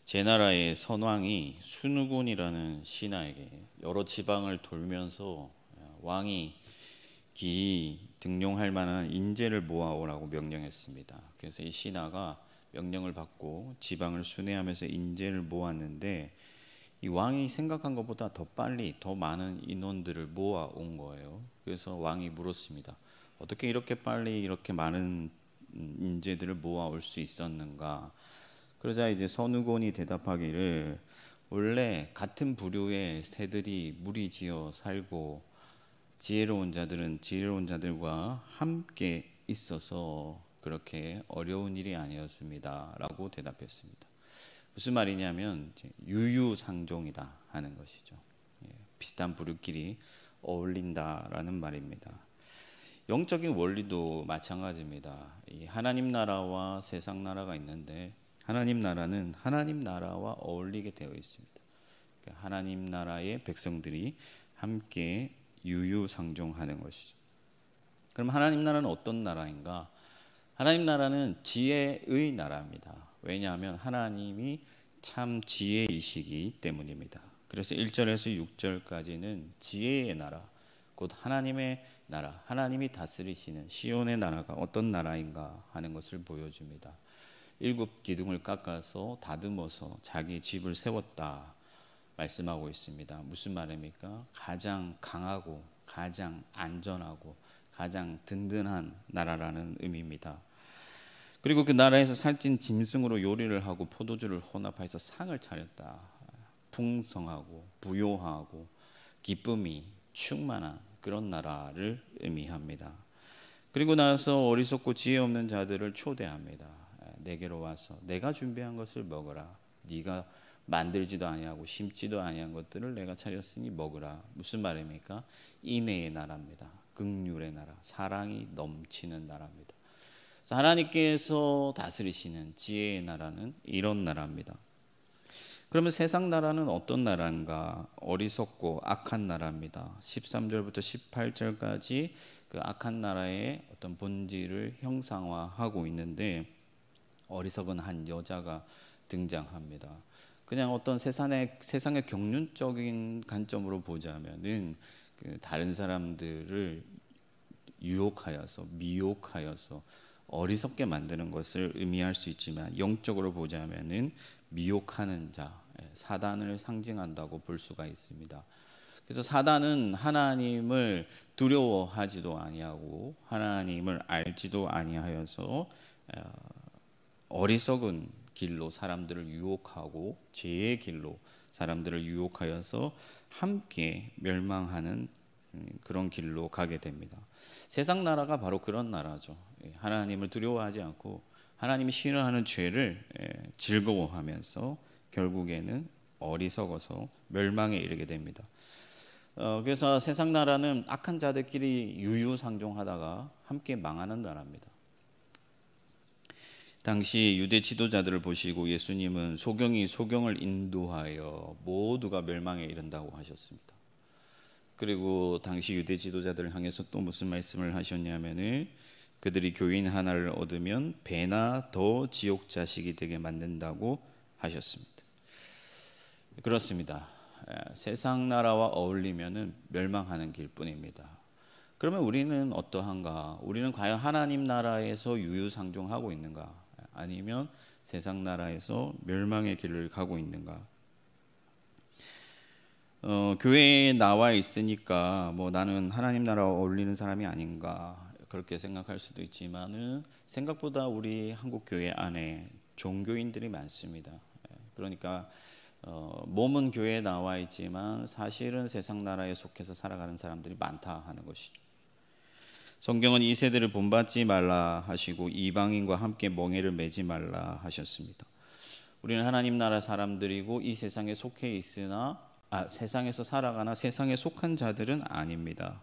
제 나라의 선왕이 순후군이라는 신하에게 여러 지방을 돌면서 왕이 등용할 만한 인재를 모아오라고 명령했습니다. 그래서 이 신하가 명령을 받고 지방을 순회하면서 인재를 모았는데 이 왕이 생각한 것보다 더 빨리 더 많은 인원들을 모아온 거예요. 그래서 왕이 물었습니다. 어떻게 이렇게 빨리 이렇게 많은 인재들을 모아올 수 있었는가? 그러자 이제 선후곤이 대답하기를 원래 같은 부류의 새들이 무리지어 살고 지혜로운 자들은 지혜로운 자들과 함께 있어서 그렇게 어려운 일이 아니었습니다 라고 대답했습니다. 무슨 말이냐면 유유상종이다 하는 것이죠. 비슷한 부류끼리 어울린다라는 말입니다. 영적인 원리도 마찬가지입니다. 이 하나님 나라와 세상 나라가 있는데 하나님 나라는 하나님 나라와 어울리게 되어 있습니다. 하나님 나라의 백성들이 함께 유유상종하는 것이죠. 그럼 하나님 나라는 어떤 나라인가? 하나님 나라는 지혜의 나라입니다. 왜냐하면 하나님이 참 지혜이시기 때문입니다. 그래서 1절에서 6절까지는 지혜의 나라, 곧 하나님의 나라, 하나님이 다스리시는 시온의 나라가 어떤 나라인가 하는 것을 보여줍니다. 7 기둥을 깎아서 다듬어서 자기 집을 세웠다 말씀하고 있습니다. 무슨 말입니까? 가장 강하고 가장 안전하고 가장 든든한 나라라는 의미입니다. 그리고 그 나라에서 살찐 짐승으로 요리를 하고 포도주를 혼합해서 상을 차렸다. 풍성하고 부요하고 기쁨이 충만한 그런 나라를 의미합니다. 그리고 나서 어리석고 지혜 없는 자들을 초대합니다. 내게로 와서 내가 준비한 것을 먹으라. 네가 만들지도 아니하고 심지도 아니한 것들을 내가 차렸으니 먹으라. 무슨 말입니까? 인애의 나라입니다. 긍휼의 나라, 사랑이 넘치는 나라입니다. 하나님께서 다스리시는 지혜의 나라는 이런 나라입니다. 그러면 세상 나라는 어떤 나라인가? 어리석고 악한 나라입니다. 13절부터 18절까지 그 악한 나라의 어떤 본질을 형상화하고 있는데 어리석은 한 여자가 등장합니다. 그냥 어떤 세상의 경륜적인 관점으로 보자면은 다른 사람들을 유혹하여서 미혹하여서 어리석게 만드는 것을 의미할 수 있지만 영적으로 보자면은 미혹하는 자, 사단을 상징한다고 볼 수가 있습니다. 그래서 사단은 하나님을 두려워하지도 아니하고 하나님을 알지도 아니하여서 어리석은 길로 사람들을 유혹하고 죄의 길로 사람들을 유혹하여서 함께 멸망하는 그런 길로 가게 됩니다. 세상 나라가 바로 그런 나라죠. 하나님을 두려워하지 않고 하나님이 싫어하는 죄를 즐거워하면서 결국에는 어리석어서 멸망에 이르게 됩니다. 그래서 세상 나라는 악한 자들끼리 유유상종하다가 함께 망하는 나라입니다. 당시 유대 지도자들을 보시고 예수님은 소경이 소경을 인도하여 모두가 멸망에 이른다고 하셨습니다. 그리고 당시 유대 지도자들을 향해서 또 무슨 말씀을 하셨냐면은 그들이 교인 하나를 얻으면 배나 더 지옥 자식이 되게 만든다고 하셨습니다. 그렇습니다. 세상 나라와 어울리면은 멸망하는 길뿐입니다. 그러면 우리는 어떠한가? 우리는 과연 하나님 나라에서 유유상종하고 있는가? 아니면 세상 나라에서 멸망의 길을 가고 있는가? 교회에 나와 있으니까 뭐 나는 하나님 나라와 어울리는 사람이 아닌가 그렇게 생각할 수도 있지만은 생각보다 우리 한국 교회 안에 종교인들이 많습니다. 그러니까 몸은 교회에 나와 있지만 사실은 세상 나라에 속해서 살아가는 사람들이 많다 하는 것이죠. 성경은 이 세대를 본받지 말라 하시고 이방인과 함께 멍에를 매지 말라 하셨습니다. 우리는 하나님 나라 사람들이고 이 세상에 속해 있으나 세상에서 살아가나 세상에 속한 자들은 아닙니다.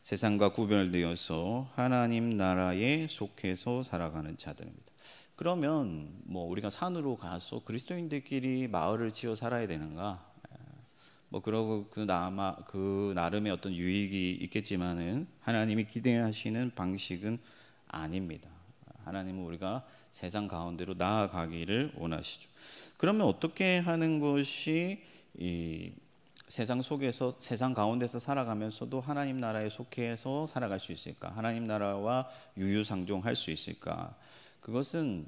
세상과 구별되어서 하나님 나라에 속해서 살아가는 자들입니다. 그러면 뭐 우리가 산으로 가서 그리스도인들끼리 마을을 지어 살아야 되는가? 뭐 그러고 그 나름의 어떤 유익이 있겠지만은 하나님이 기대하시는 방식은 아닙니다. 하나님은 우리가 세상 가운데로 나아가기를 원하시죠. 그러면 어떻게 하는 것이 이 세상 속에서, 세상 가운데서 살아가면서도 하나님 나라에 속해서 살아갈 수 있을까? 하나님 나라와 유유상종할 수 있을까? 그것은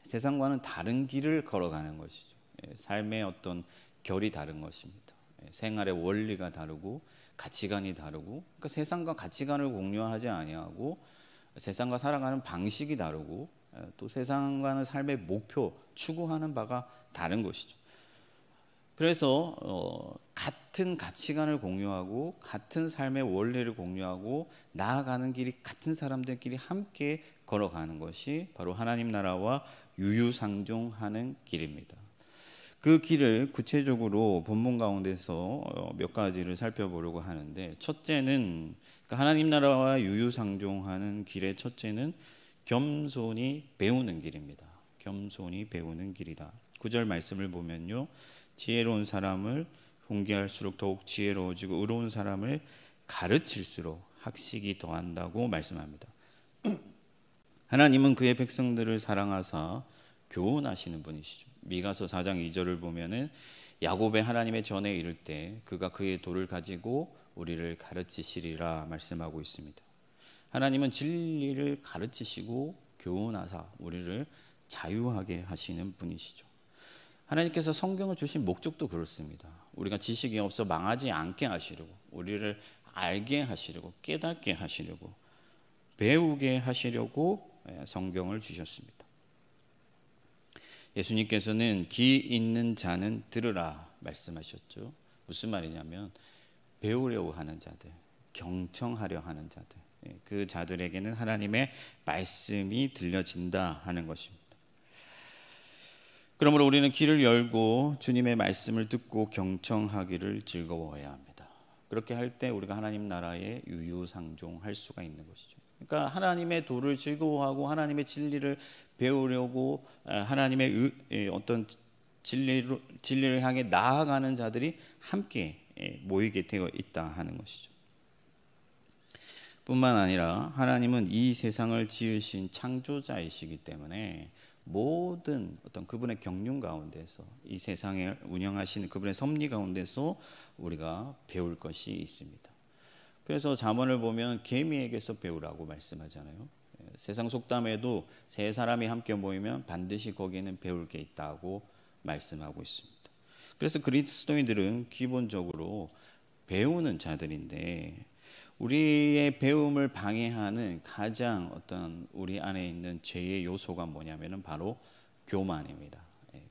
세상과는 다른 길을 걸어가는 것이죠. 삶의 어떤 결이 다른 것입니다. 생활의 원리가 다르고 가치관이 다르고, 그러니까 세상과 가치관을 공유하지 아니하고 세상과 살아가는 방식이 다르고 또 세상과는 삶의 목표, 추구하는 바가 다른 것이죠. 그래서 같은 가치관을 공유하고 같은 삶의 원리를 공유하고 나아가는 길이 같은 사람들끼리 함께 걸어가는 것이 바로 하나님 나라와 유유상종하는 길입니다. 그 길을 구체적으로 본문 가운데서 몇 가지를 살펴보려고 하는데, 첫째는, 그러니까 하나님 나라와 유유상종하는 길의 첫째는 겸손히 배우는 길입니다. 겸손히 배우는 길이다. 9절 말씀을 보면요, 지혜로운 사람을 훈계할수록 더욱 지혜로워지고 의로운 사람을 가르칠수록 학식이 더한다고 말씀합니다. 하나님은 그의 백성들을 사랑하사 교훈하시는 분이시죠. 미가서 4장 2절을 보면은 야곱의 하나님의 전에 이를 때 그가 그의 도를 가지고 우리를 가르치시리라 말씀하고 있습니다. 하나님은 진리를 가르치시고 교훈하사 우리를 자유하게 하시는 분이시죠. 하나님께서 성경을 주신 목적도 그렇습니다. 우리가 지식이 없어 망하지 않게 하시려고, 우리를 알게 하시려고, 깨닫게 하시려고, 배우게 하시려고 성경을 주셨습니다. 예수님께서는 귀 있는 자는 들으라 말씀하셨죠. 무슨 말이냐면 배우려고 하는 자들, 경청하려 하는 자들, 그 자들에게는 하나님의 말씀이 들려진다 하는 것입니다. 그러므로 우리는 귀를 열고 주님의 말씀을 듣고 경청하기를 즐거워해야 합니다. 그렇게 할 때 우리가 하나님 나라에 유유상종할 수가 있는 것이죠. 그러니까 하나님의 도를 즐거워하고 하나님의 진리를 배우려고 하나님의 어떤 진리를 향해 나아가는 자들이 함께 모이게 되어 있다 하는 것이죠. 뿐만 아니라 하나님은 이 세상을 지으신 창조자이시기 때문에 모든 어떤 그분의 경륜 가운데서, 이 세상을 운영하시는 그분의 섭리 가운데서 우리가 배울 것이 있습니다. 그래서 잠언을 보면 개미에게서 배우라고 말씀하잖아요. 세상 속담에도 세 사람이 함께 모이면 반드시 거기에는 배울 게 있다고 말씀하고 있습니다. 그래서 그리스도인들은 기본적으로 배우는 자들인데, 우리의 배움을 방해하는 가장 어떤 우리 안에 있는 죄의 요소가 뭐냐면은 바로 교만입니다.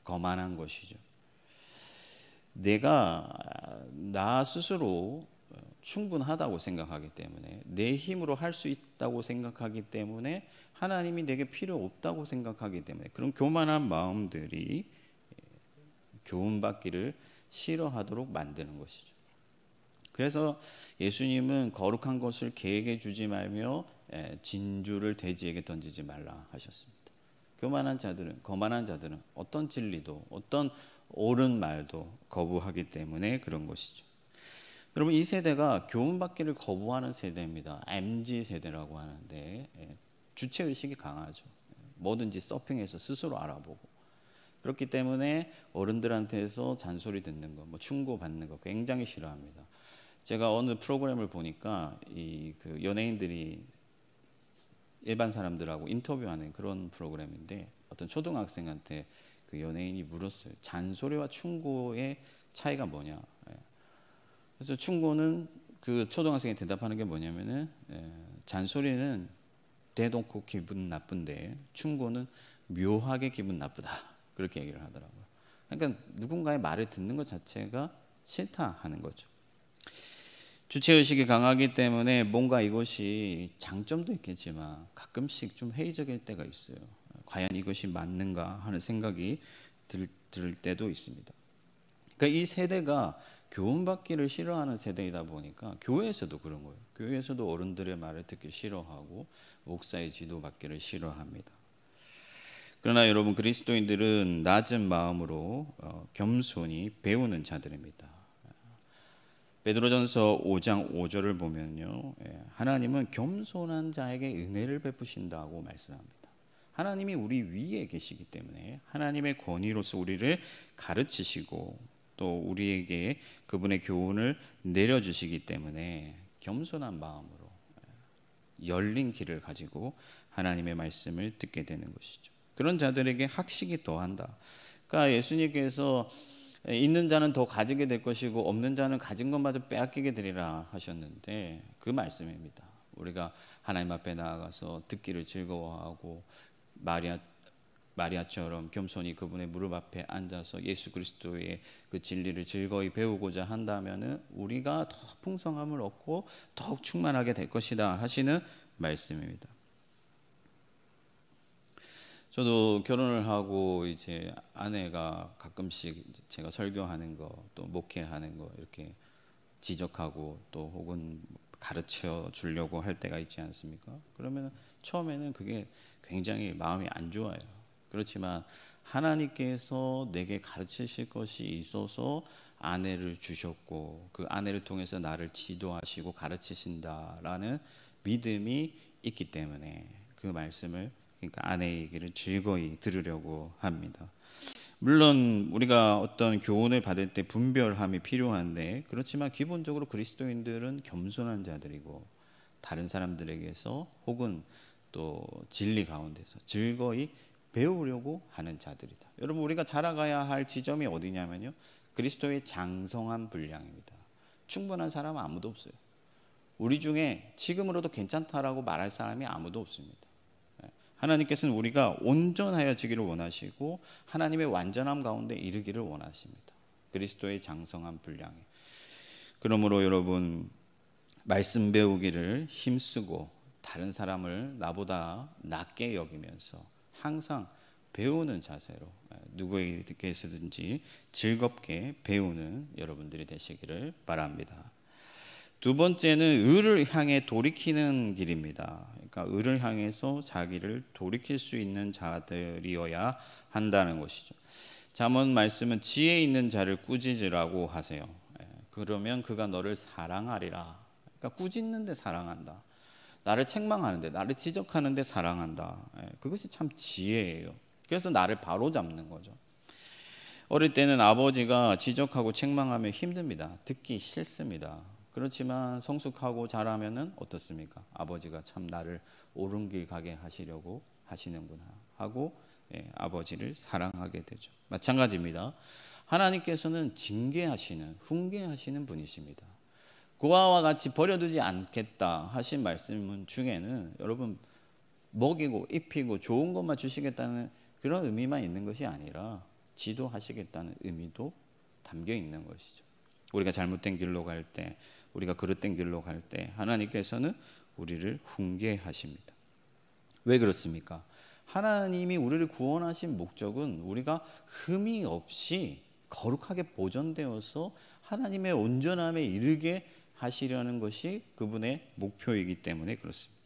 거만한 것이죠. 내가 나 스스로 충분하다고 생각하기 때문에, 내 힘으로 할 수 있다고 생각하기 때문에, 하나님이 내게 필요 없다고 생각하기 때문에, 그런 교만한 마음들이 교훈받기를 싫어하도록 만드는 것이죠. 그래서 예수님은 거룩한 것을 개에게 주지 말며 진주를 돼지에게 던지지 말라 하셨습니다. 교만한 자들은, 거만한 자들은 어떤 진리도, 어떤 옳은 말도 거부하기 때문에 그런 것이죠. 여러분, 이 세대가 교훈받기를 거부하는 세대입니다. MZ 세대라고 하는데 주체의식이 강하죠. 뭐든지 서핑해서 스스로 알아보고, 그렇기 때문에 어른들한테서 잔소리 듣는 거, 충고 받는 거 굉장히 싫어합니다. 제가 어느 프로그램을 보니까 그 연예인들이 일반 사람들하고 인터뷰하는 그런 프로그램인데, 어떤 초등학생한테 그 연예인이 물었어요. 잔소리와 충고의 차이가 뭐냐. 그래서 충고는, 그 초등학생이 대답하는 게 뭐냐면은 잔소리는 대놓고 기분 나쁜데 충고는 묘하게 기분 나쁘다, 그렇게 얘기를 하더라고요. 그러니까 누군가의 말을 듣는 것 자체가 싫다 하는 거죠. 주체의식이 강하기 때문에 뭔가 이것이 장점도 있겠지만 가끔씩 좀 회의적일 때가 있어요. 과연 이것이 맞는가 하는 생각이 들 때도 있습니다. 그러니까 이 세대가 교훈받기를 싫어하는 세대이다 보니까 교회에서도 그런 거예요. 교회에서도 어른들의 말을 듣기 싫어하고 목사의 지도받기를 싫어합니다. 그러나 여러분, 그리스도인들은 낮은 마음으로 겸손히 배우는 자들입니다. 베드로전서 5장 5절을 보면요, 하나님은 겸손한 자에게 은혜를 베푸신다고 말씀합니다. 하나님이 우리 위에 계시기 때문에 하나님의 권위로서 우리를 가르치시고 또 우리에게 그분의 교훈을 내려주시기 때문에 겸손한 마음으로 열린 귀를 가지고 하나님의 말씀을 듣게 되는 것이죠. 그런 자들에게 학식이 더한다. 그러니까 예수님께서 있는 자는 더 가지게 될 것이고 없는 자는 가진 것마저 빼앗기게 되리라 하셨는데 그 말씀입니다. 우리가 하나님 앞에 나아가서 듣기를 즐거워하고 마리아처럼 겸손히 그분의 무릎 앞에 앉아서 예수 그리스도의 그 진리를 즐거이 배우고자 한다면은 우리가 더 풍성함을 얻고 더욱 충만하게 될 것이다 하시는 말씀입니다. 저도 결혼을 하고 이제 아내가 가끔씩 제가 설교하는 거 또 목회하는 거 이렇게 지적하고 또 혹은 가르쳐 주려고 할 때가 있지 않습니까? 그러면 처음에는 그게 굉장히 마음이 안 좋아요. 그렇지만 하나님께서 내게 가르치실 것이 있어서 아내를 주셨고 그 아내를 통해서 나를 지도하시고 가르치신다라는 믿음이 있기 때문에 그 말씀을 그러니까 아내의 얘기를 즐거이 들으려고 합니다. 물론 우리가 어떤 교훈을 받을 때 분별함이 필요한데 그렇지만 기본적으로 그리스도인들은 겸손한 자들이고 다른 사람들에게서 혹은 또 진리 가운데서 즐거이 배우려고 하는 자들이다. 여러분 우리가 자라가야 할 지점이 어디냐면요. 그리스도의 장성한 분량입니다. 충분한 사람은 아무도 없어요. 우리 중에 지금으로도 괜찮다라고 말할 사람이 아무도 없습니다. 하나님께서는 우리가 온전하여지기를 원하시고 하나님의 완전함 가운데 이르기를 원하십니다. 그리스도의 장성한 분량에. 그러므로 여러분 말씀 배우기를 힘쓰고 다른 사람을 나보다 낮게 여기면서 항상 배우는 자세로 누구에게서든지 즐겁게 배우는 여러분들이 되시기를 바랍니다. 두 번째는 의를 향해 돌이키는 길입니다. 그러니까 의를 향해서 자기를 돌이킬 수 있는 자들이어야 한다는 것이죠. 잠언 말씀은 지혜 있는 자를 꾸짖으라고 하세요. 그러면 그가 너를 사랑하리라. 그러니까 꾸짖는데 사랑한다. 나를 책망하는데 나를 지적하는데 사랑한다. 그것이 참 지혜예요. 그래서 나를 바로잡는 거죠. 어릴 때는 아버지가 지적하고 책망하면 힘듭니다. 듣기 싫습니다. 그렇지만 성숙하고 자라면은 어떻습니까? 아버지가 참 나를 옳은 길 가게 하시려고 하시는구나 하고 아버지를 사랑하게 되죠. 마찬가지입니다. 하나님께서는 징계하시는 훈계하시는 분이십니다. 그와 같이 버려두지 않겠다 하신 말씀 중에는 여러분 먹이고 입히고 좋은 것만 주시겠다는 그런 의미만 있는 것이 아니라 지도하시겠다는 의미도 담겨 있는 것이죠. 우리가 잘못된 길로 갈 때, 우리가 그릇된 길로 갈 때 하나님께서는 우리를 훈계하십니다. 왜 그렇습니까? 하나님이 우리를 구원하신 목적은 우리가 흠이 없이 거룩하게 보존되어서 하나님의 온전함에 이르게 하시려는 것이 그분의 목표이기 때문에 그렇습니다.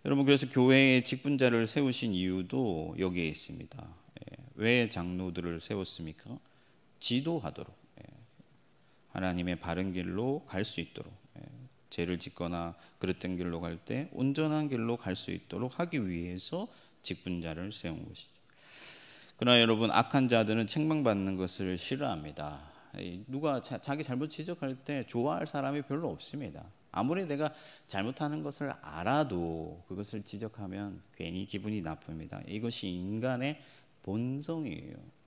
여러분 그래서 교회에 직분자를 세우신 이유도 여기에 있습니다. 왜 장로들을 세웠습니까? 지도하도록 하나님의 바른 길로 갈 수 있도록 죄를 짓거나 그릇된 길로 갈 때 온전한 길로 갈 수 있도록 하기 위해서 직분자를 세운 것이죠. 그러나 여러분 악한 자들은 책망받는 것을 싫어합니다. 누가 자기 잘못 지적할 때 좋아할 사람이 별로 없습니다. 아무리 내가 잘못하는 것을 알아도 그것을 지적하면 괜히 기분이 나쁩니다. 이것이 인간의 본성이에요.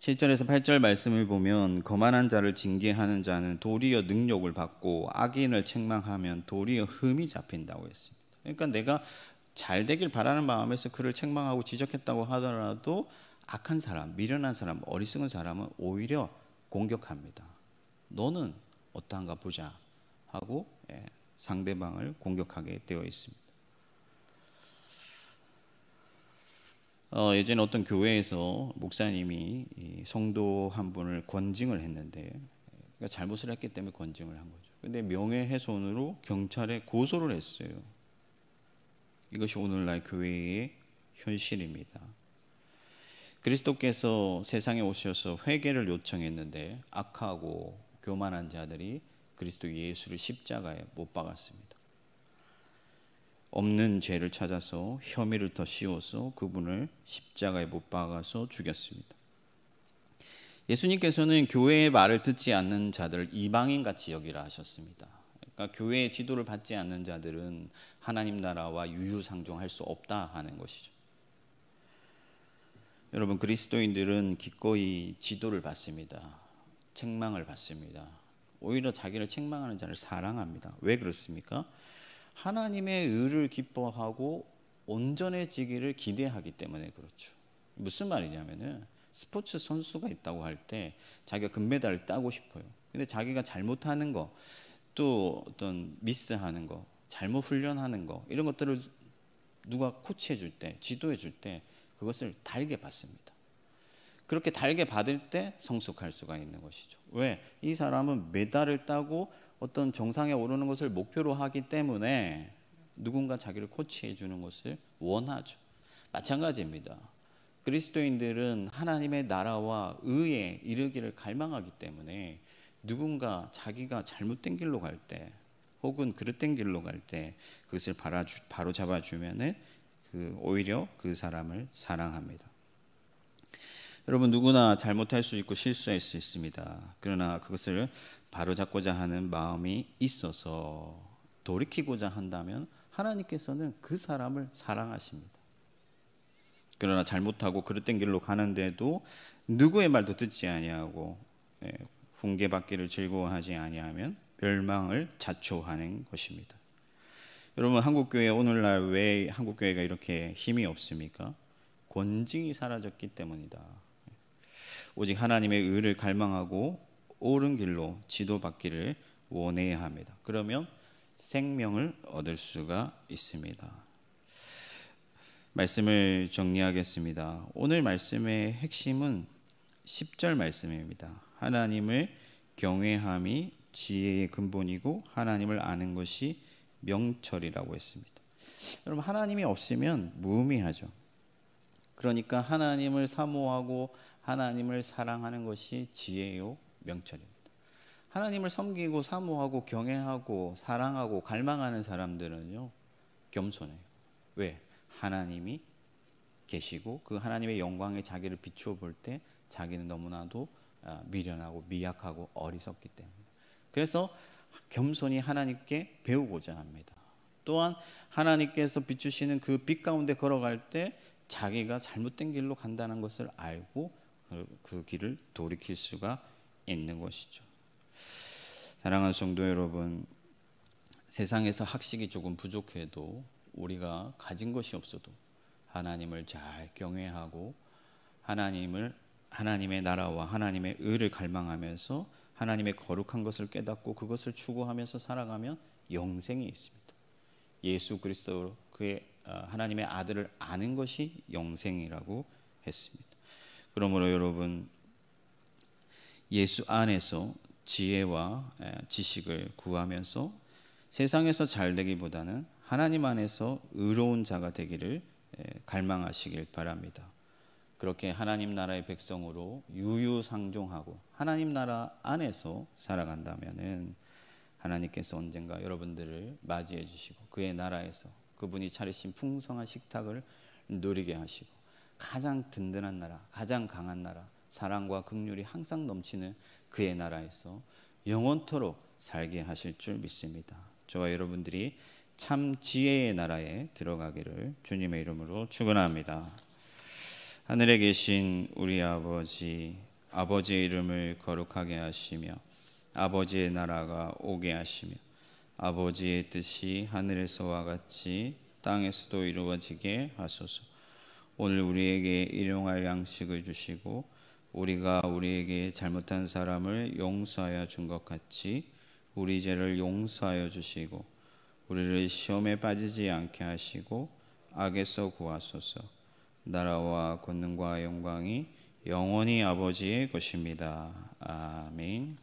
7절에서 8절 말씀을 보면 거만한 자를 징계하는 자는 도리어 능욕을 받고 악인을 책망하면 도리어 흠이 잡힌다고 했습니다. 그러니까 내가 잘 되길 바라는 마음에서 그를 책망하고 지적했다고 하더라도 악한 사람, 미련한 사람, 어리석은 사람은 오히려 공격합니다. 너는 어떠한가 보자 하고 상대방을 공격하게 되어 있습니다. 예전에 어떤 교회에서 목사님이 성도 한 분을 권징을 했는데 그러니까 잘못을 했기 때문에 권징을 한 거죠. 근데 명예훼손으로 경찰에 고소를 했어요. 이것이 오늘날 교회의 현실입니다. 그리스도께서 세상에 오셔서 회개를 요청했는데 악하고 교만한 자들이 그리스도 예수를 십자가에 못 박았습니다. 없는 죄를 찾아서 혐의를 더 씌워서 그분을 십자가에 못 박아서 죽였습니다. 예수님께서는 교회의 말을 듣지 않는 자들을 이방인같이 여기라 하셨습니다. 그러니까 교회의 지도를 받지 않는 자들은 하나님 나라와 유유상종할 수 없다 하는 것이죠. 여러분, 그리스도인들은 기꺼이 지도를 받습니다. 책망을 받습니다. 오히려 자기를 책망하는 자를 사랑합니다. 왜 그렇습니까? 하나님의 의를 기뻐하고 온전해지기를 기대하기 때문에 그렇죠. 무슨 말이냐면은 스포츠 선수가 있다고 할 때 자기가 금메달을 따고 싶어요. 근데 자기가 잘못하는 거, 또 어떤 미스하는 거, 잘못 훈련하는 거, 이런 것들을 누가 코치해 줄 때, 지도해 줄 때 그것을 달게 받습니다. 그렇게 달게 받을 때 성숙할 수가 있는 것이죠. 왜? 이 사람은 메달을 따고 어떤 정상에 오르는 것을 목표로 하기 때문에 누군가 자기를 코치해 주는 것을 원하죠. 마찬가지입니다. 그리스도인들은 하나님의 나라와 의에 이르기를 갈망하기 때문에 누군가 자기가 잘못된 길로 갈 때, 혹은 그릇된 길로 갈 때 그것을 바로 잡아주면은 오히려 그 사람을 사랑합니다. 여러분, 누구나 잘못할 수 있고 실수할 수 있습니다. 그러나 그것을 바로잡고자 하는 마음이 있어서 돌이키고자 한다면 하나님께서는 그 사람을 사랑하십니다. 그러나 잘못하고 그릇된 길로 가는데도 누구의 말도 듣지 아니하고 훈계받기를 즐거워하지 아니하면 멸망을 자초하는 것입니다. 여러분, 한국교회 오늘날 왜 한국교회가 이렇게 힘이 없습니까? 권징이 사라졌기 때문이다. 오직 하나님의 의를 갈망하고 옳은 길로 지도받기를 원해야 합니다. 그러면 생명을 얻을 수가 있습니다. 말씀을 정리하겠습니다. 오늘 말씀의 핵심은 10절 말씀입니다. 하나님을 경외함이 지혜의 근본이고 하나님을 아는 것이 명철이라고 했습니다. 여러분, 하나님이 없으면 무의미하죠. 그러니까 하나님을 사모하고 하나님을 사랑하는 것이 지혜요 명철입니다. 하나님을 섬기고 사모하고 경외하고 사랑하고 갈망하는 사람들은요 겸손해요. 왜? 하나님이 계시고 그 하나님의 영광에 자기를 비추어 볼 때 자기는 너무나도 미련하고 미약하고 어리석기 때문에, 그래서 겸손히 하나님께 배우고자 합니다. 또한 하나님께서 비추시는 그 빛 가운데 걸어갈 때 자기가 잘못된 길로 간다는 것을 알고 그 길을 돌이킬 수가 있는 것이죠. 사랑하는 성도 여러분, 세상에서 학식이 조금 부족해도 우리가 가진 것이 없어도 하나님을 잘 경외하고 하나님의 나라와 하나님의 의를 갈망하면서 하나님의 거룩한 것을 깨닫고 그것을 추구하면서 살아가면 영생이 있습니다. 예수 그리스도 그의 하나님의 아들을 아는 것이 영생이라고 했습니다. 그러므로 여러분, 예수 안에서 지혜와 지식을 구하면서 세상에서 잘 되기보다는 하나님 안에서 의로운 자가 되기를 갈망하시길 바랍니다. 그렇게 하나님 나라의 백성으로 유유상종하고 하나님 나라 안에서 살아간다면은 하나님께서 언젠가 여러분들을 맞이해 주시고 그의 나라에서 그분이 차리신 풍성한 식탁을 누리게 하시고 가장 든든한 나라, 가장 강한 나라, 사랑과 긍휼이 항상 넘치는 그의 나라에서 영원토록 살게 하실 줄 믿습니다. 저와 여러분들이 참 지혜의 나라에 들어가기를 주님의 이름으로 축원합니다. 하늘에 계신 우리 아버지, 아버지의 이름을 거룩하게 하시며 아버지의 나라가 오게 하시며 아버지의 뜻이 하늘에서와 같이 땅에서도 이루어지게 하소서. 오늘 우리에게 일용할 양식을 주시고 우리가 우리에게 잘못한 사람을 용서하여 준 것 같이 우리 죄를 용서하여 주시고 우리를 시험에 빠지지 않게 하시고 악에서 구하소서. 나라와 권능과 영광이 영원히 아버지의 것입니다. 아멘.